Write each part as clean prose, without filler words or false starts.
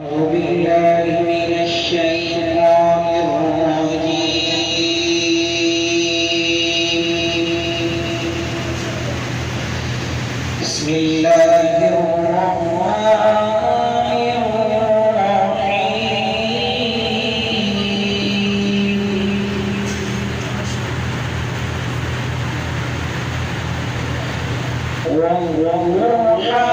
أعوذ بالله من الشيطان الرجيم. بسم الله الرحمن الرحيم. والضحى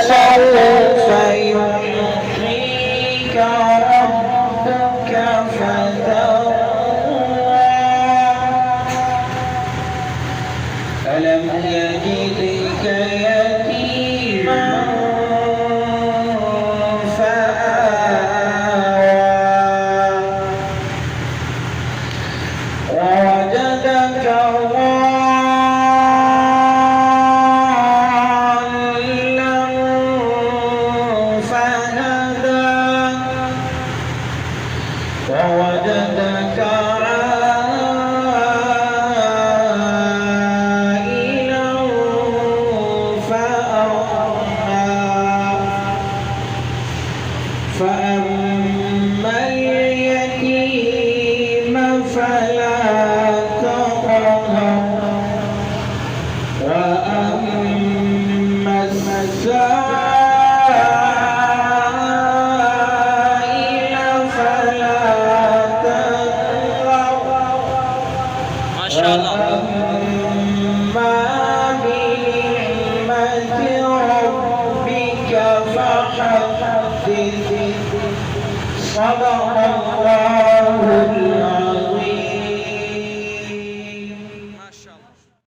ولسوف يعطيك ربك فترضى ألم يجدك يتيما فآوى ووجدك ووجدك عائلا فأغنى فأما اليتيم فلا تقهر وأما السائل فلا ما شاء الله. وأما بنعمة ربك فحدث. صدق الله